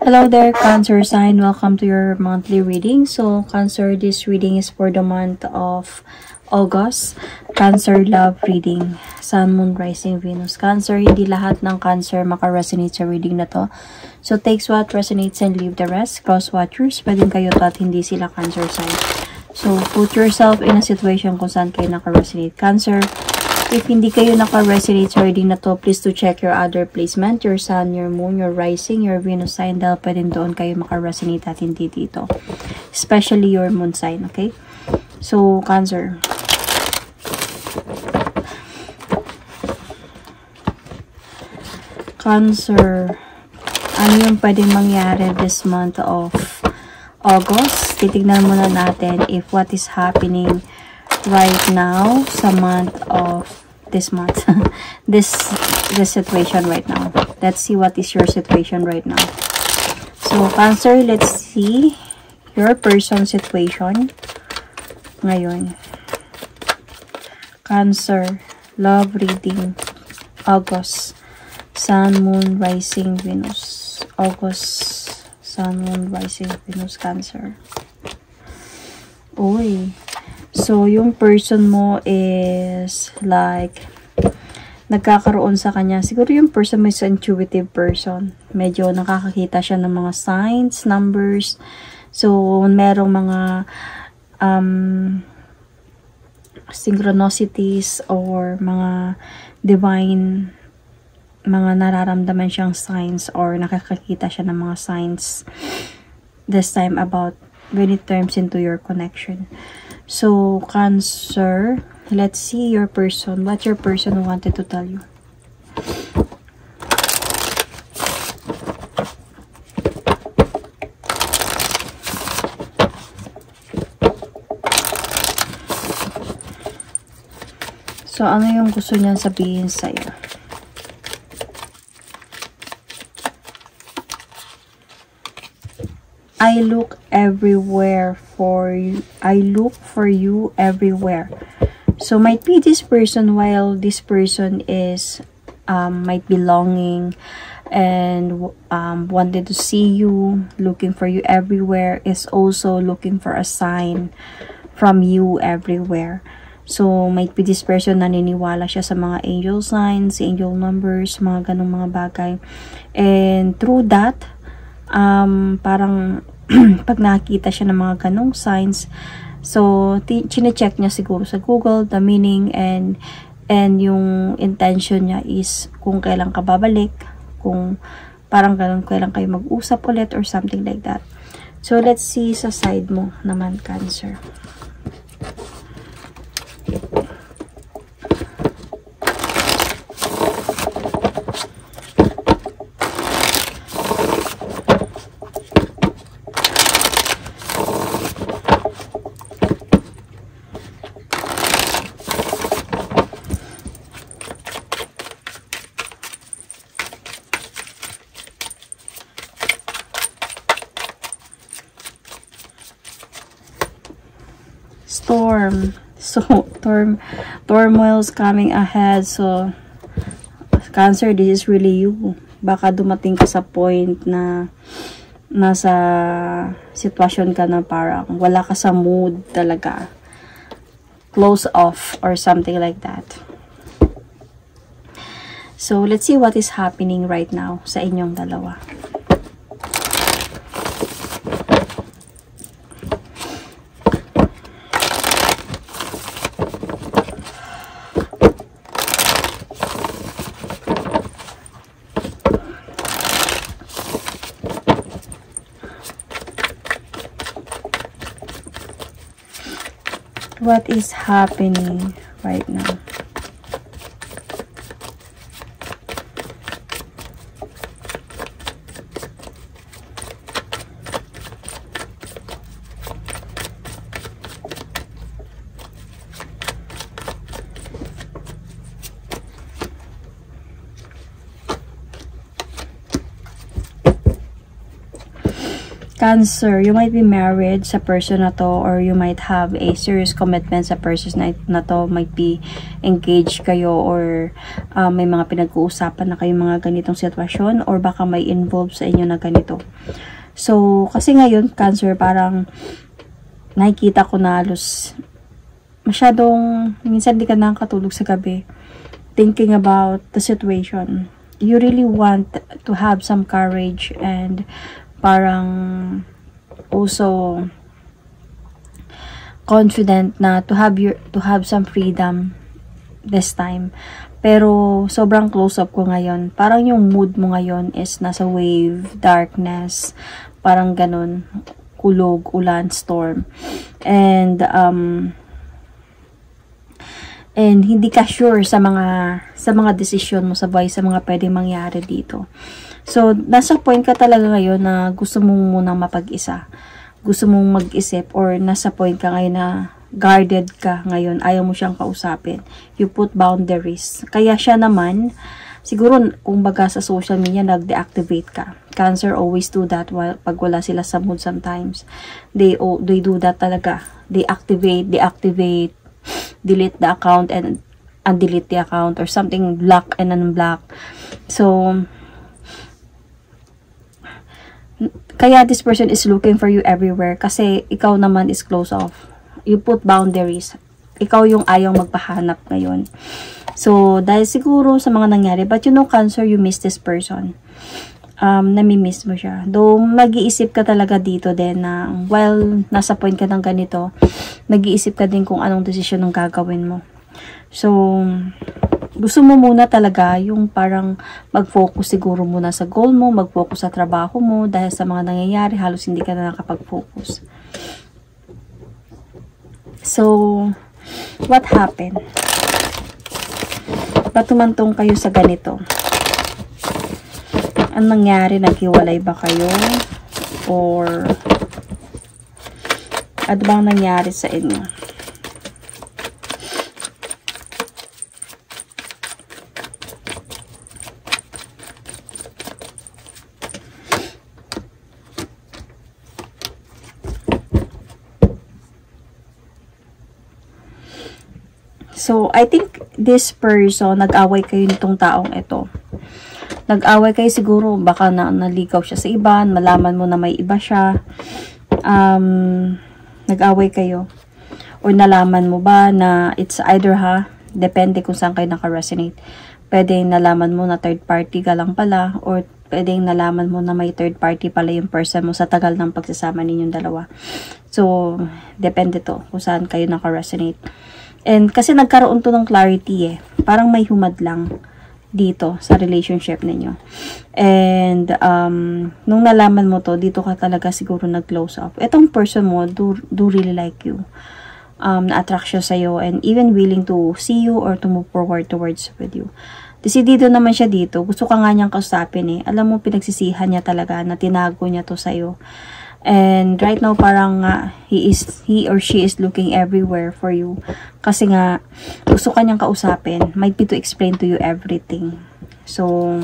Hello there, Cancer sign. Welcome to your monthly reading. So, Cancer, this reading is for the month of August. Cancer love reading. Sun, Moon, Rising, Venus. Cancer, hindi lahat ng Cancer maka-resonate sa reading na to. So, takes what resonates and leave the rest. Cross watchers, pwedeng kayo to at hindi sila Cancer sign. So, put yourself in a situation kung saan kayo naka-resonate. Cancer, if hindi kayo naka-resonate sa reading na to, please to check your other placement, your sun, your moon, your rising, your Venus sign, dahil pwedeng doon kayo maka-resonate at hindi dito. Especially your moon sign, okay? So, Cancer. Cancer, ano yung pwedeng mangyari this month of August? Titignan muna natin if what is happening right now sa month of this month. this situation right now. Let's see what is your situation right now. So, Cancer, let's see your person's situation ngayon. Cancer, love reading, August, Sun, Moon, Rising, Venus. August, Sun, Moon, Rising, Venus, Cancer. Uy. So, yung person mo is like, nagkakaroon sa kanya. Siguro yung person mo is an intuitive person. Medyo nakakakita siya ng mga signs, numbers. So, merong mga synchronicities or mga divine, mga nararamdaman siyang signs or nakakakita siya ng mga signs this time about when it turns into your connection. So, Cancer, let's see your person. What your person wanted to tell you. So, ano yung gusto niyang sabihin sa'yo? I look everywhere for you. I look for you everywhere. So, might be this person, while this person is, might be longing and wanted to see you, looking for you everywhere, is also looking for a sign from you everywhere. So, might be this person naniniwala siya sa mga angel signs, angel numbers, mga ganong mga bagay. And through that, parang pag nakikita siya ng mga ganong signs, so chine-check niya siguro sa Google the meaning and yung intention niya is kung kailan ka babalik, kung parang ganun, kailan kayo mag-usap ulit or something like that. So let's see sa side mo naman, Cancer. Storm. So, turmoil's coming ahead. So, Cancer, this is really you. Baka dumating ka sa point na nasa sitwasyon ka na parang wala ka sa mood talaga. Close off or something like that. So, let's see what is happening right now sa inyong dalawa. What is happening right now? Cancer, you might be married sa person na to, or you might have a serious commitment sa person na to. Might be engaged kayo, or may mga pinag-uusapan na kayo mga ganitong sitwasyon, or baka may involved sa inyo na ganito. So, kasi ngayon, Cancer, parang nakikita ko na halos masyadong, minsan di ka nakakatulog sa gabi thinking about the situation. You really want to have some courage and parang also confident na to have some freedom this time. Pero sobrang close up ko ngayon. Parang yung mood mo ngayon is nasa wave, darkness, parang ganun, kulog, ulan, storm. And hindi ka sure sa mga decision mo sa buhay, sa mga pwedeng mangyari dito. So, nasa point ka talaga ngayon na gusto mong munang mapag-isa. Gusto mong mag-isip, or nasa point ka ngayon na guarded ka ngayon. Ayaw mo siyang kausapin. You put boundaries. Kaya siya naman, siguro, kung baga sa social media, nag-deactivate ka. Cancer always do that pag wala sila sa mood sometimes. They do that talaga. They deactivate, delete the account and undelete the account, or something, block and unblock. So, kaya this person is looking for you everywhere kasi ikaw naman is close off. You put boundaries. Ikaw yung ayaw magpahanap ngayon. So, dahil siguro sa mga nangyari, but you know, Cancer, you miss this person. Nami-miss mo siya. Though, mag-iisip ka talaga dito din na, while nasa point ka ng ganito, nag-iisip ka din kung anong desisyon ang gagawin mo. So, gusto mo muna talaga yung parang mag-focus siguro muna sa goal mo, mag-focus sa trabaho mo, dahil sa mga nangyayari, halos hindi ka na nakapag-focus. So, what happened? Ba't tumantong kayo sa ganito? Ang nangyari, naghiwalay ba kayo? Or, ano bang nangyari sa inyo? So, I think this person, nag-away kayo nitong taong ito. Nag-away kayo siguro, baka naligaw siya sa iba, malaman mo na may iba siya. Nag-away kayo. O nalaman mo ba na it's either depende kung saan kayo naka-resonate. Pwede nalaman mo na third party ka lang pala, or pwede nalaman mo na may third party pala yung person mo sa tagal ng pagsasama ninyong dalawa. So, depende to kung saan kayo naka-resonate. And kasi nagkaroon to ng clarity parang may humad lang dito sa relationship ninyo. And nung nalaman mo to, dito ka talaga siguro nag-close off. Etong person mo do really like you. Na-attract siya sa'yo and even willing to see you or to move forward towards with you. Desidido naman siya dito. Gusto ka nga niyang kausapin Alam mo, pinagsisihan niya talaga na tinago niya to sa'yo. And right now, parang he or she is looking everywhere for you. Kasi nga, gusto ka niyang kausapin. Might be to explain to you everything. So,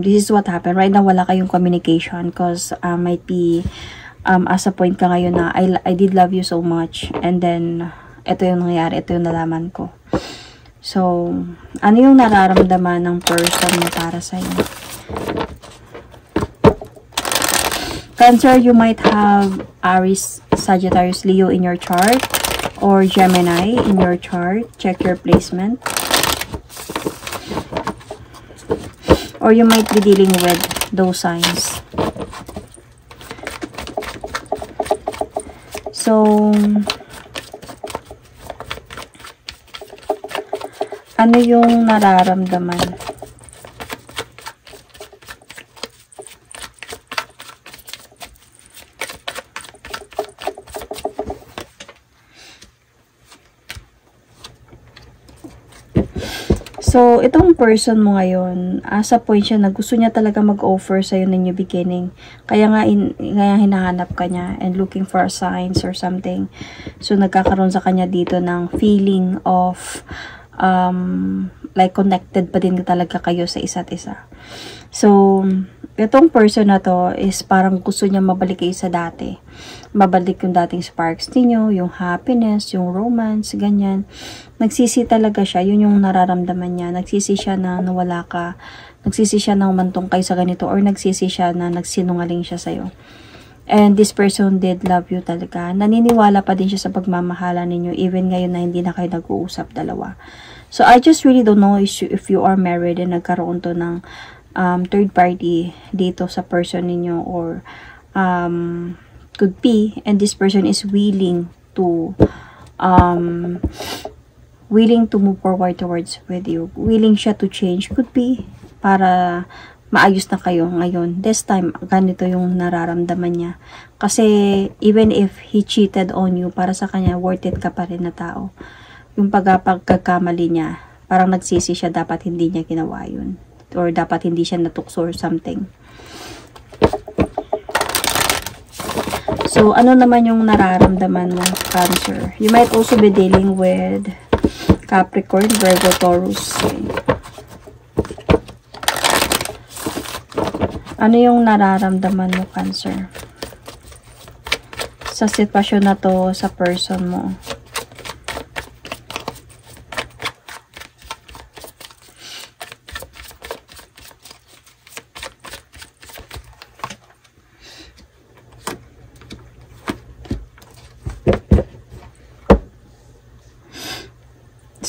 this is what happened. Right now, wala kayong communication because might be as a point ka ngayon na I did love you so much. And then, ito yung nangyari. Ito yung nalaman ko. So, ano yung nararamdaman ng person mo para sa'yo? Cancer, you might have Aries, Sagittarius, Leo in your chart, or Gemini in your chart. Check your placement. Or you might be dealing with those signs. So, ano yung nararamdaman? So, itong person mo ngayon, sa point siya na gusto niya talaga mag-offer sa'yo ng new beginning. Kaya nga, hinahanap ka niya and looking for signs or something. So, nagkakaroon sa kanya dito ng feeling of like connected pa din talaga kayo sa isa't isa. So, itong person na to is parang gusto niya mabalik kayo sa dati. Mabalik yung dating sparks niyo, yung happiness, yung romance, ganyan. Nagsisi talaga siya, yun yung nararamdaman niya. Nagsisi siya na nawala ka, nagsisi siya na umantong kayo sa ganito, or nagsisi siya na nagsinungaling siya sa'yo. And this person did love you talaga. Naniniwala pa din siya sa pagmamahala ninyo, even ngayon na hindi na kayo nag-uusap dalawa. So, I just really don't know if you are married and nagkaroon to ng third party dito sa person ninyo, or could be, and this person is willing to move forward towards with you. Willing siya to change, could be, para maayos na kayo ngayon. This time, ganito yung nararamdaman niya. Kasi, even if he cheated on you, para sa kanya, worth it ka pa rin na tao. Yung pagkakamali niya, parang nagsisi siya, dapat hindi niya ginawa yun. Or dapat hindi siya natukso or something. So, ano naman yung nararamdaman mo, Cancer? You might also be dealing with Capricorn, Virgo, Taurus. Okay. Ano yung nararamdaman mo, Cancer? Sa sitwasyon na to, sa person mo.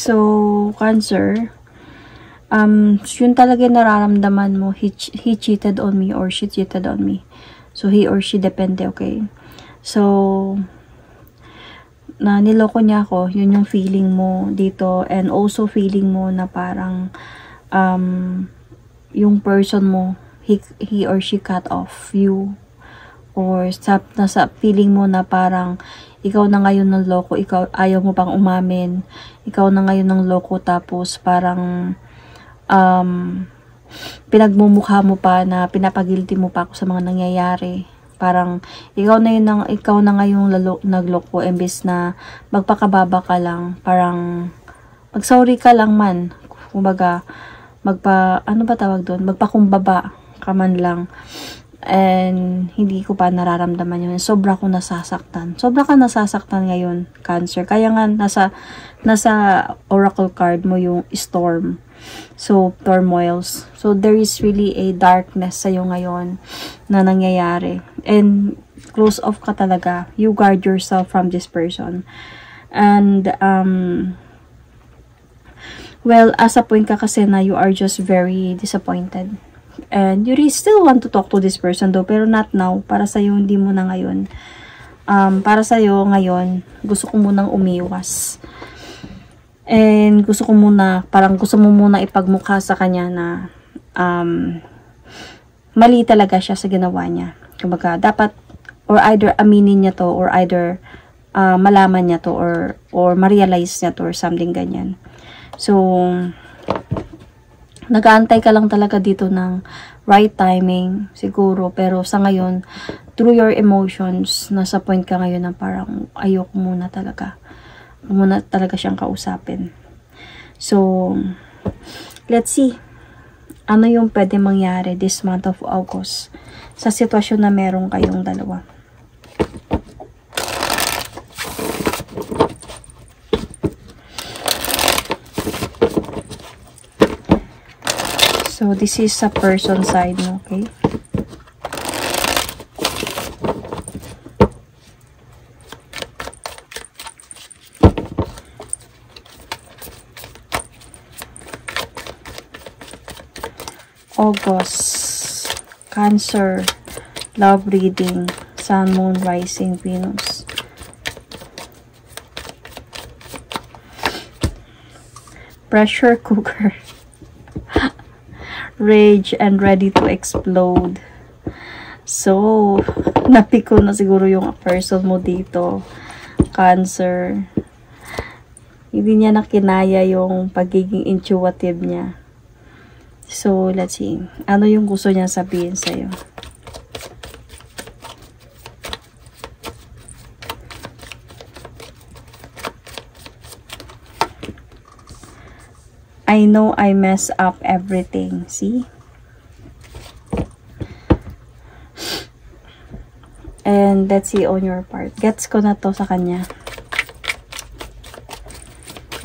So, Cancer, yun talaga nararamdaman mo, he cheated on me or she cheated on me. So, he or she, depende, okay? So, na niloko niya ako, yun yung feeling mo dito, and also feeling mo na parang, yung person mo, he or she cut off you, or nasa feeling mo na parang, ikaw na ngayon ng loko, ikaw ayaw mo pang umamin, ikaw na ngayon ng loko, tapos parang pinagmumukha mo pa na pinapagilty mo pa ako sa mga nangyayari. Parang ikaw na ngayong nagloko, imbes na magpakababa ka lang, parang magsorry ka lang man, kumbaga ano ba tawag doon, magpakumbaba ka man lang. And hindi ko pa nararamdaman yun. Sobra ko nasasaktan. Sobra ka nasasaktan ngayon, Cancer. Kaya nga nasa oracle card mo yung storm. So, turmoils. So, there is really a darkness sa'yo ngayon na nangyayari. And close off ka talaga. You guard yourself from this person. And, well, as a point ka kasi na you are just very disappointed. And you really still want to talk to this person though, pero not now. Para sa'yo, hindi mo na ngayon. Para sa'yo, ngayon, gusto ko munang umiwas. And gusto ko muna, parang gusto mo muna ipagmukha sa kanya na mali talaga siya sa ginawa niya. Kumbaga, dapat, or either aminin niya to, or either malaman niya to, or ma-realize niya to, or something ganyan. So, nag-aantay ka lang talaga dito ng right timing, siguro. Pero sa ngayon, through your emotions, nasa point ka ngayon na parang ayoko muna talaga. Muna talaga siyang kausapin. So, let's see. Ano yung pwede mangyari this month of August sa sitwasyon na meron kayong dalawa. So, this is sa person side mo, okay? August, Cancer, love reading, Sun, Moon, Rising, Venus. Pressure cooker. Rage and ready to explode. So, napiko na siguro yung person mo dito, Cancer. Hindi niya nakinaya yung pagiging intuitive niya. So, let's see. Ano yung gusto niya sabihin sa'yo? I know I mess up everything. See? And let's see on your part. Gets ko na to sa kanya.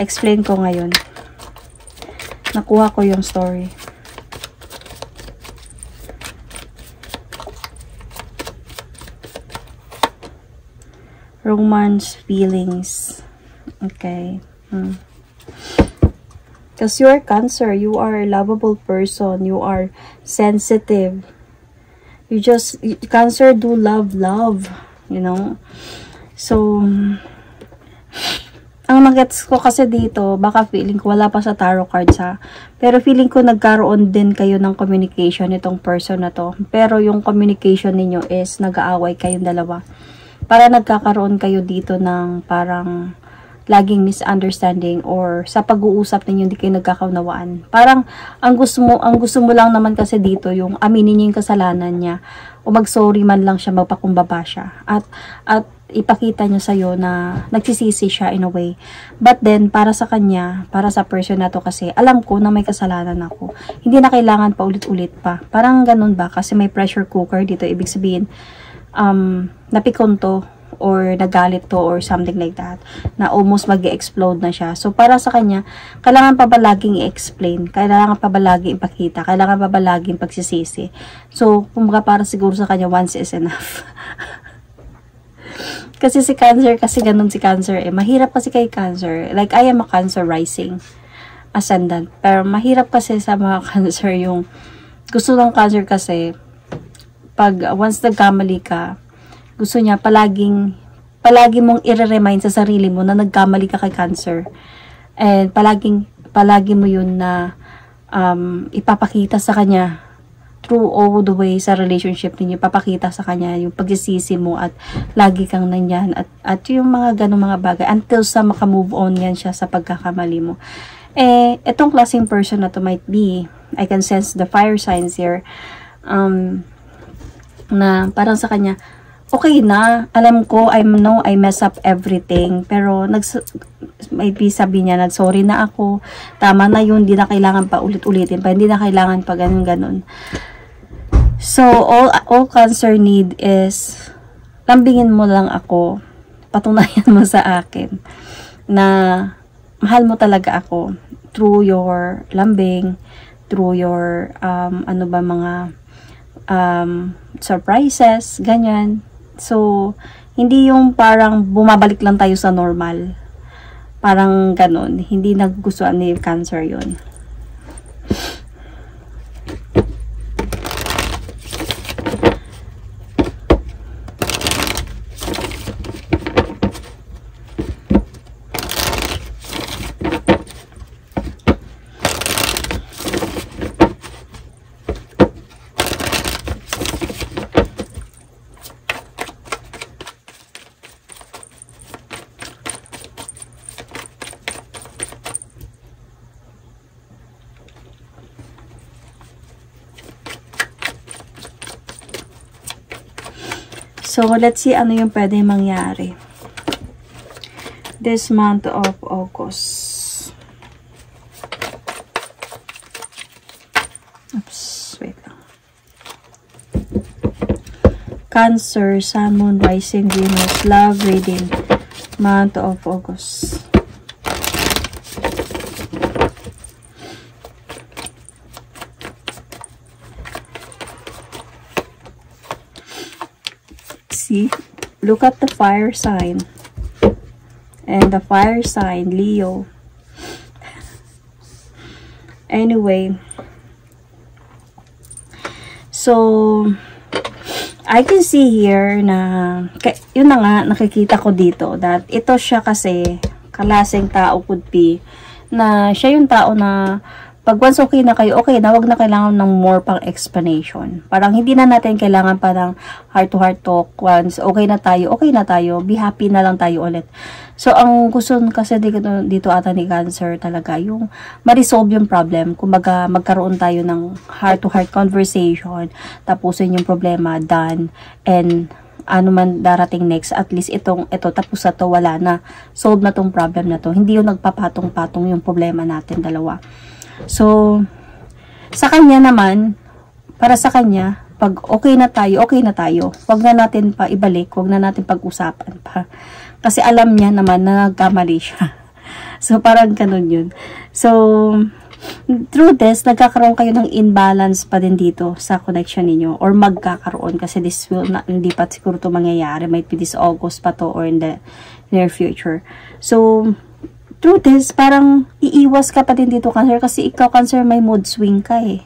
Explain ko ngayon. Nakuha ko yung story. Romance, feelings. Okay. Because you're Cancer, you are a lovable person, you are sensitive. Cancer do love, you know. So, ang magets ko kasi dito, baka feeling ko, wala pa sa tarot cards ha, pero feeling ko nagkaroon din kayo ng communication itong person na to. Pero yung communication ninyo is nag-aaway kayong dalawa. Para nagkakaroon kayo dito ng parang laging misunderstanding, or sa pag-uusap ninyo hindi kayo nagkakaunawaan. Parang ang gusto mo lang naman kasi dito yung aminin niyo yung kasalanan niya, o mag-sorry man lang siya, magpakumbaba siya, at ipakita niya sa'yo na nagsisisi siya in a way. But then, para sa kanya, para sa person na to kasi, alam ko na may kasalanan ako. Hindi na kailangan pa ulit-ulit pa. Parang ganun ba? Kasi may pressure cooker dito. Ibig sabihin, napikon to, or nagalit to, or something like that, na almost mag-explode na siya. So, para sa kanya, kailangan pa ba laging i-explain? Kailangan pa ba laging ipakita? Kailangan pa ba laging pagsisisi? So, kumbaga para siguro sa kanya, once is enough. Kasi si Cancer, kasi ganun si Cancer eh. Mahirap kasi kay Cancer. Like, I am a Cancer rising ascendant. Pero mahirap kasi sa mga Cancer yung gusto ng Cancer kasi pag once nagkamali ka, gusto niya palagi mong i-remind sa sarili mo na nagkamali ka kay Cancer. And palagi mo yun na ipapakita sa kanya through all the way sa relationship ninyo. Ipapakita sa kanya yung pagsisisi mo at lagi kang nandyan at yung mga ganong mga bagay until sa makamove on yan siya sa pagkakamali mo. Eh, etong klaseng person na to might be, I can sense the fire signs here, na parang sa kanya, okay na, alam ko, I mess up everything, pero maybe sabi niya, nag-sorry na ako, tama na yun, hindi na kailangan pa ulit-ulitin pa, hindi na kailangan pa ganun-ganun. So, all Cancer need is, lambingin mo lang ako, patunayan mo sa akin, na mahal mo talaga ako, through your lambing, through your, mga surprises, ganyan. So, hindi yung parang bumabalik lang tayo sa normal. Parang ganun. Hindi nagustuhan ni Cancer yun. So, let's see ano yung pwede mangyari this month of August. Oops, wait lang. Cancer, Sun, Moon, Rising, Venus, Love Reading, month of August. See, look at the fire sign, and the fire sign, Leo. Anyway, so I can see here na, yun na nga, nakikita ko dito, that ito siya kasi, kalaseng tao could be, na siya yung tao na, pag once okay na kayo, okay na, wag na kailangan ng more pang explanation. Parang hindi na natin kailangan parang heart-to-heart talk. Once okay na tayo, be happy na lang tayo ulit. So, ang gusto kasi dito ata ni Cancer talaga, yung ma-resolve yung problem. Kumbaga, magkaroon tayo ng heart-to-heart conversation, tapusin yung problema, done, and ano man darating next, at least ito tapos na to, wala na, solve na tong problem na to. Hindi yung nagpapatong-patong yung problema natin dalawa. So, sa kanya naman, para sa kanya, pag okay na tayo, okay na tayo. Huwag na natin pa ibalik, huwag na natin pag-usapan pa. Kasi alam niya naman na nagkamali siya. So, parang ganun yun. So, through this, nagkakaroon kayo ng imbalance pa din dito sa connection ninyo. Or magkakaroon kasi this will not, hindi pa siguro ito mangyayari. Might be this August pa to or in the near future. So, through this, parang iiwas ka pa din dito, Cancer. Kasi ikaw, Cancer, may mood swing ka eh.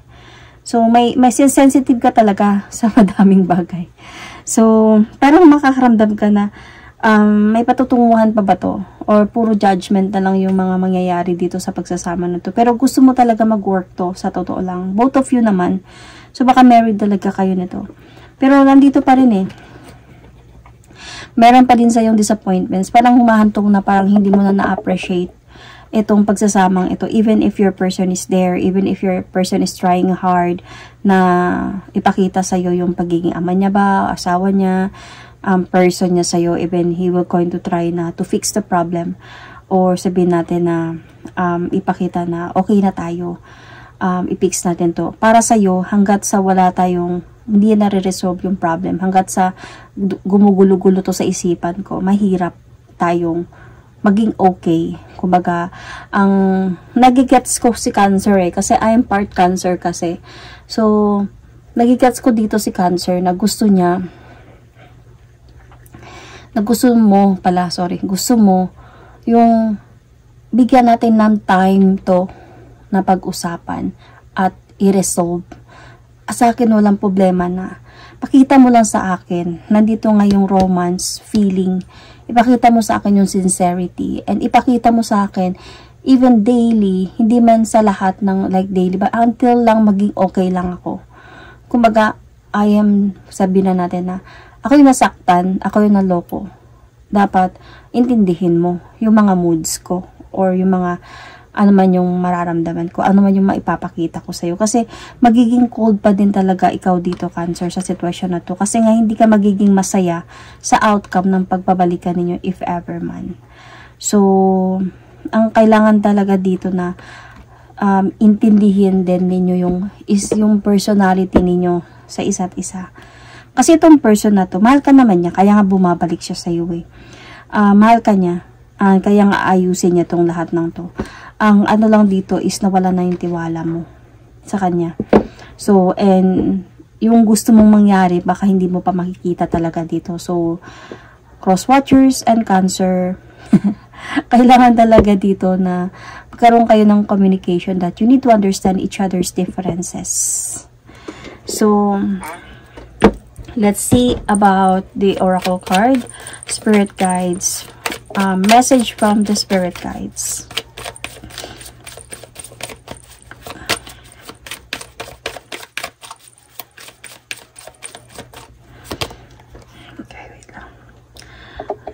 So, may sensitive ka talaga sa madaming bagay. So, parang makakaramdam ka na, may patutunguhan pa ba to? Or puro judgment na lang yung mga mangyayari dito sa pagsasama na to. Pero gusto mo talaga mag-work to, sa totoo lang. Both of you naman. So, baka married talaga kayo nito. Pero, nandito pa rin eh. Meron pa din sa yung disappointments. Parang humahantong na parang hindi mo na na-appreciate itong pagsasamang ito, even if your person is there, even if your person is trying hard na ipakita sa'yo yung pagiging ama niya ba, asawa niya, person niya sa'yo, even he will going to try na to fix the problem, or sabihin natin na ipakita na okay na tayo, i-fix natin to. Para sa'yo, hanggat sa wala tayong, hindi na re-resolve yung problem, hanggat sa gumugulo-gulo to sa isipan ko, mahirap tayong maging okay. Kumbaga, ang nagigets ko si Cancer eh, kasi I am part Cancer kasi. So, nagigets ko dito si Cancer na gusto niya, na gusto mo yung bigyan natin ng time to na pag-usapan at i-resolve. Sa akin walang problema na pakita mo lang sa akin, nandito nga yung romance, feeling, ipakita mo sa akin yung sincerity, and ipakita mo sa akin, even daily, hindi man sa lahat ng like daily, but until lang maging okay lang ako. Kumbaga, sabihin na natin na, ako yung nasaktan, ako yung naloko. Dapat, intindihin mo yung mga moods ko, or yung mga, ano man yung mararamdaman ko, ano man yung maipapakita ko sa'yo. Kasi, magiging cold pa din talaga ikaw dito, Cancer, sa sitwasyon na to. Kasi nga, hindi ka magiging masaya sa outcome ng pagpabalikan ninyo, if ever man. So, ang kailangan talaga dito na intindihin din ninyo yung personality ninyo sa isa't isa. Kasi itong person na to, mahal ka naman niya, kaya nga bumabalik siya sa'yo eh. Mahal ka niya, kaya nga ayusin niya tong lahat ng to. Ang ano lang dito is nawala na yung tiwala mo sa kanya. So, and yung gusto mong mangyari, baka hindi mo pa makikita talaga dito. So, cross-watchers and Cancer, kailangan talaga dito na magkaroon kayo ng communication that you need to understand each other's differences. So, let's see about the oracle card, spirit guides, message from the spirit guides.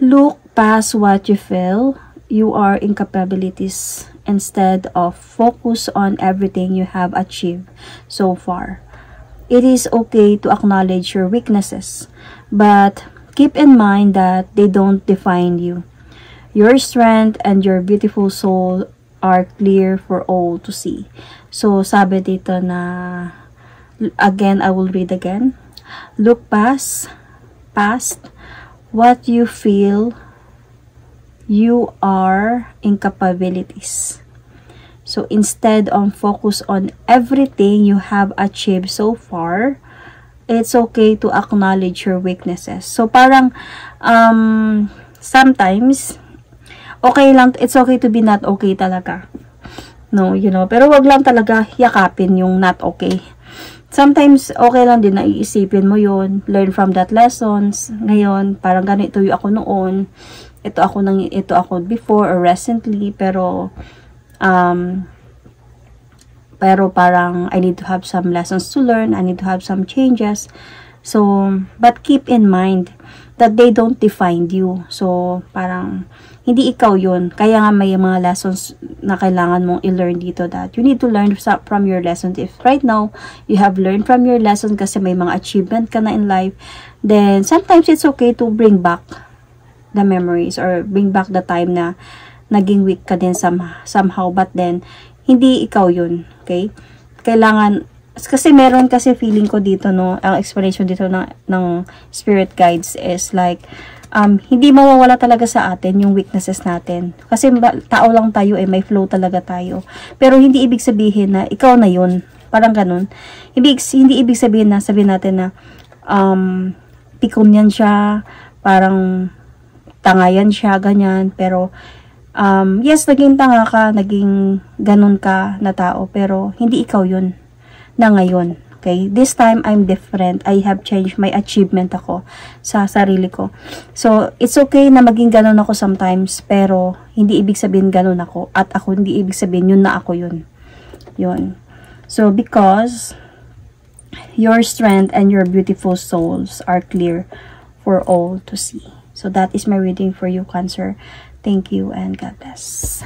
Look past what you feel, your incapabilities, instead of focus on everything you have achieved so far. It is okay to acknowledge your weaknesses, but keep in mind that they don't define you. Your strength and your beautiful soul are clear for all to see. So, sabi dito na, again, I will read again. Look past what you feel, your incapabilities. So, instead of focus on everything you have achieved so far, it's okay to acknowledge your weaknesses. So, parang, sometimes, okay lang, it's okay to be not okay talaga. No, pero wag lang talaga yakapin yung not okay. Sometimes, okay lang din na iisipin mo yun, learn from that lessons. Ngayon, parang ganito yung ako noon, ito ako before or recently, pero parang I need to have some lessons to learn, I need to have some changes. So, but keep in mind that they don't define you. So, parang hindi ikaw yun. Kaya nga may mga lessons na kailangan mong i-learn dito, that you need to learn from your lessons. If right now, you have learned from your lesson kasi may mga achievement ka na in life, then sometimes it's okay to bring back the memories or bring back the time na naging weak ka din somehow, but then hindi ikaw yun, okay? Kailangan Kasi meron kasi feeling ko dito, no, ang explanation dito ng spirit guides is like, hindi mawawala talaga sa atin yung weaknesses natin. Kasi tao lang tayo may flow talaga tayo. Pero hindi ibig sabihin na ikaw na yun. Parang ganun. Hindi ibig sabihin na, sabihin natin na, pikon yan siya, parang tangayan siya, ganyan. Pero, yes, naging tanga ka, naging ganun ka na tao, pero hindi ikaw yun na ngayon. Okay? This time, I'm different. I have changed my achievement ako sa sarili ko. So, it's okay na maging ganun ako sometimes, pero hindi ibig sabihin ganun ako. At ako, hindi ibig sabihin yun na ako yun. Yun. So, because your strength and your beautiful souls are clear for all to see. So, that is my reading for you, Cancer. Thank you and God bless.